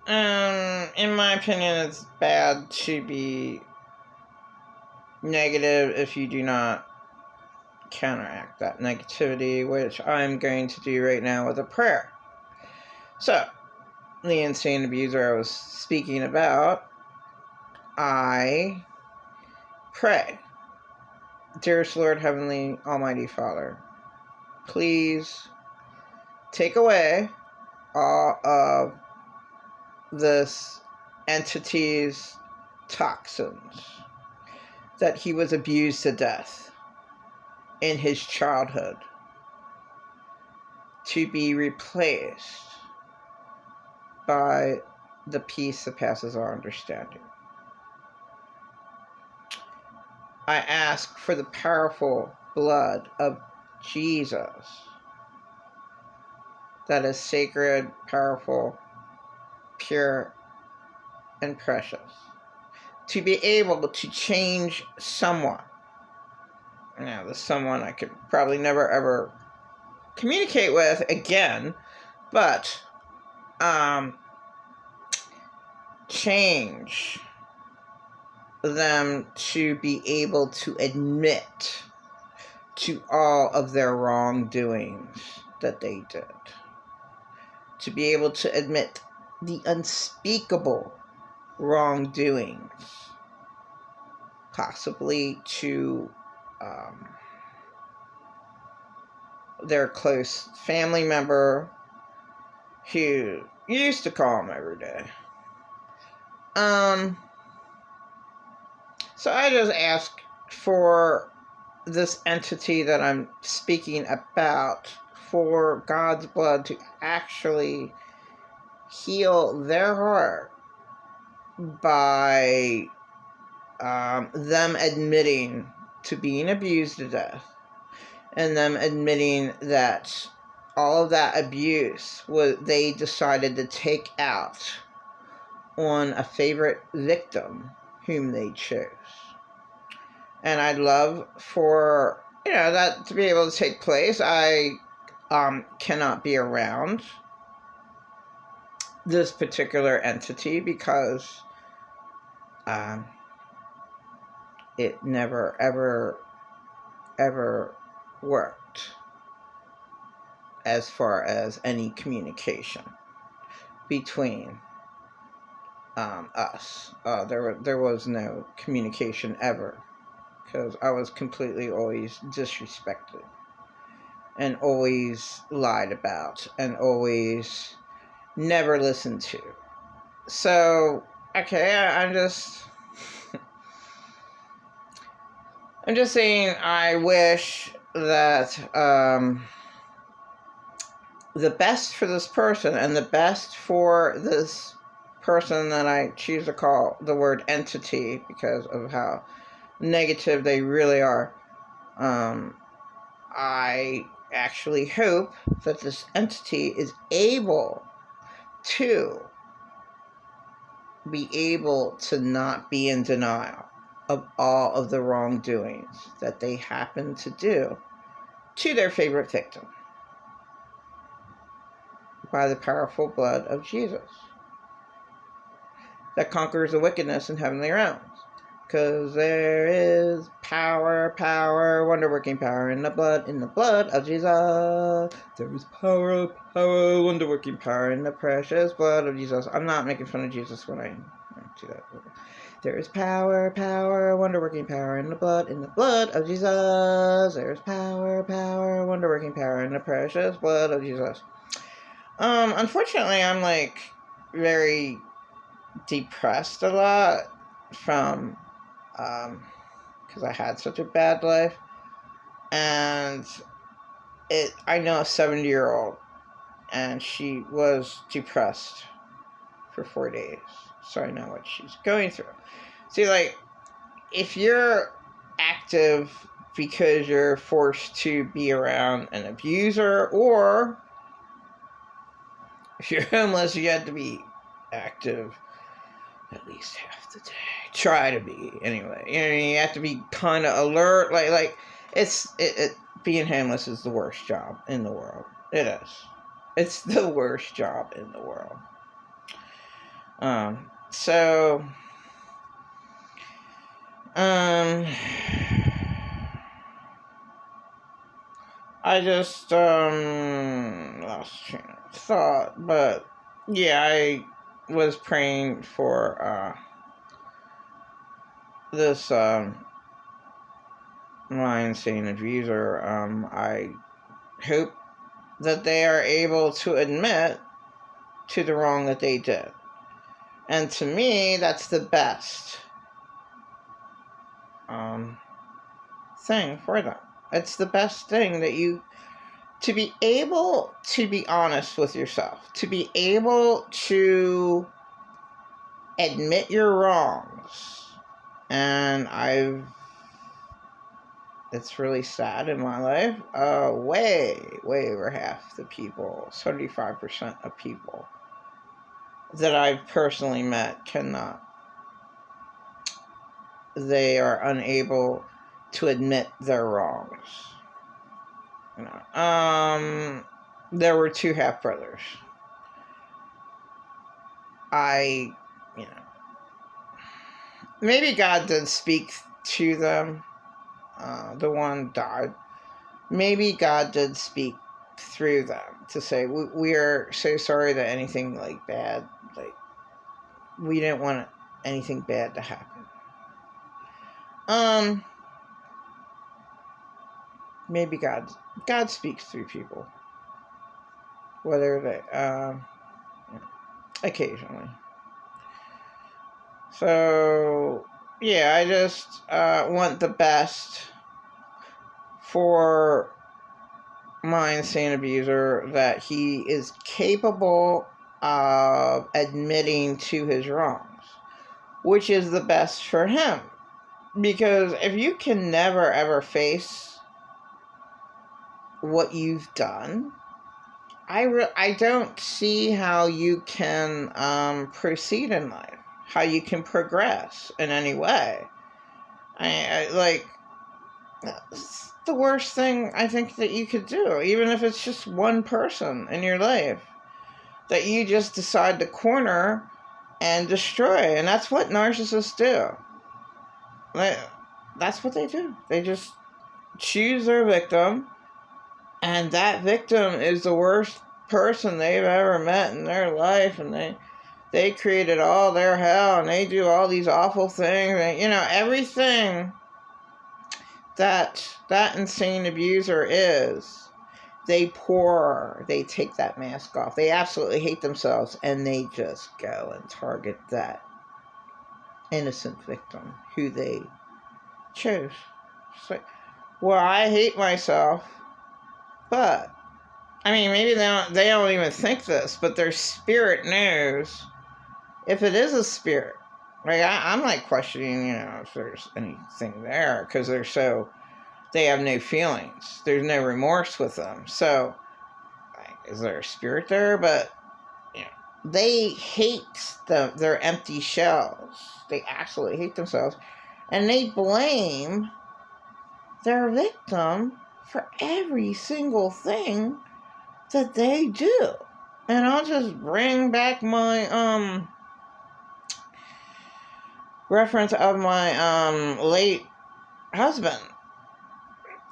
In my opinion, it's bad to be negative if you do not counteract that negativity, which I'm going to do right now with a prayer. So, the insane abuser I was speaking about, I pray. Dearest Lord, Heavenly, Almighty Father, please take away all of this entity's toxins that he was abused to death in his childhood, to be replaced by the peace that passes our understanding. I ask for the powerful blood of Jesus that is sacred, powerful, pure, and precious, to be able to change someone. Now, this someone I could probably never ever communicate with again, but change them to be able to admit to all of their wrongdoings that they did, to be able to admit the unspeakable wrongdoings, possibly to their close family member who used to call them every day. So I just ask for this entity that I'm speaking about, for God's blood to actually heal their heart by them admitting to being abused to death, and them admitting that all of that abuse they decided to take out on a favorite victim whom they chose. And I'd love for that to be able to take place. I cannot be around this particular entity because it never ever worked as far as any communication between us. There was no communication ever, because I was completely always disrespected and always lied about and always never listened to. So, okay, I'm just saying, I wish that the best for this person, and the best for this person that I choose to call the word entity because of how negative they really are. I actually hope that this entity is able to not be in denial of all of the wrongdoings that they happen to do to their favorite victim by the powerful blood of Jesus that conquers the wickedness in heavenly realms. Because there is power, wonder-working power in the blood of Jesus. There is power, wonder-working power in the precious blood of Jesus. I'm not making fun of Jesus when I do that. There is power, wonder-working power in the blood of Jesus. There is power, wonder-working power in the precious blood of Jesus. Unfortunately, I'm very depressed a lot from because I had such a bad life, and I know a 70-year-old, and she was depressed for 4 days, so I know what she's going through. See, if you're active because you're forced to be around an abuser, or if you're homeless, you have to be active at least half the day. Try to be, anyway. You have to be kind of alert. Being homeless is the worst job in the world. It is. It's the worst job in the world. So, I just, lost train of thought, but, yeah, I was praying for, this, my insane abuser. I hope that they are able to admit to the wrong that they did. And to me, that's the best thing for them. It's the best thing that to be able to be honest with yourself, to be able to admit your wrongs. And it's really sad in my life. Way over half the people, 75% of people that I've personally met cannot. They are unable to admit their wrongs. There were 2 half brothers. Maybe God did speak to them. The one died. Maybe God did speak through them to say, we are so sorry that anything bad, we didn't want anything bad to happen. Maybe God speaks through people, whether they occasionally. So yeah, I just want the best for my insane abuser, that he is capable of admitting to his wrongs, which is the best for him. Because if you can never ever face what you've done, I don't see how you can proceed in life, how you can progress in any way. It's the worst thing I think that you could do, even if it's just one person in your life that you just decide to corner and destroy. And that's what narcissists do. That's what they do. They just choose their victim, and that victim is the worst person they've ever met in their life, and they created all their hell, and they do all these awful things, and everything that insane abuser is, they take that mask off. They absolutely hate themselves, and they just go and target that innocent victim who they chose. So, well, I hate myself, but maybe they don't even think this, but their spirit knows if it is a spirit. I'm questioning, if there's anything there, because they have no feelings. There's no remorse with them. So, is there a spirit there? But, they hate their empty shells. They absolutely hate themselves. And they blame their victim for every single thing that they do. And I'll just bring back my reference of my late husband.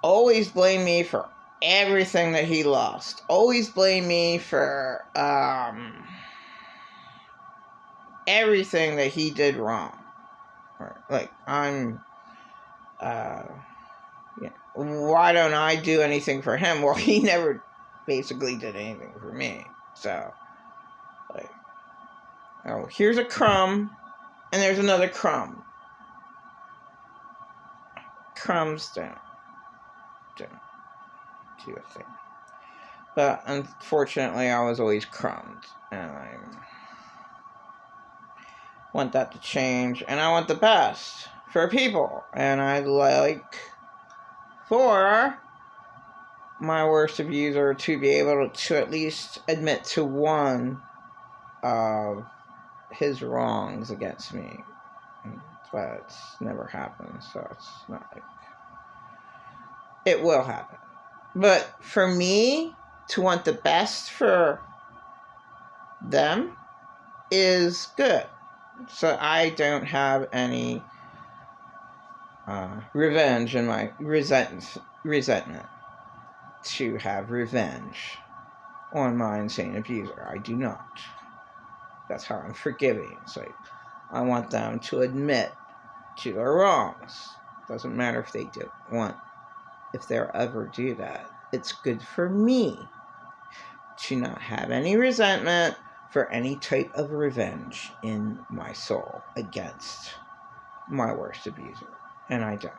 Always blame me for everything that he lost. Always blame me for everything that he did wrong. Why don't I do anything for him? Well, he never basically did anything for me. So, here's a crumb, and there's another crumb. Crumbs don't do a thing. But unfortunately, I was always crumbed, and I want that to change, and I want the best for people, and I'd like for my worst abuser to be able to at least admit to one of his wrongs against me. But it's never happened, so it's not it will happen. But for me to want the best for them, is good. So I don't have any revenge in my resentment to have revenge on my insane abuser. I do not. That's how I'm forgiving. It's like, I want them to admit to their wrongs. Doesn't matter if they if they'll ever do that. It's good for me to not have any resentment for any type of revenge in my soul against my worst abuser. And I don't.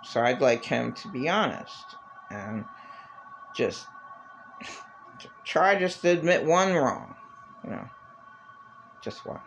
So I'd like him to be honest and just try to admit one wrong. Just one.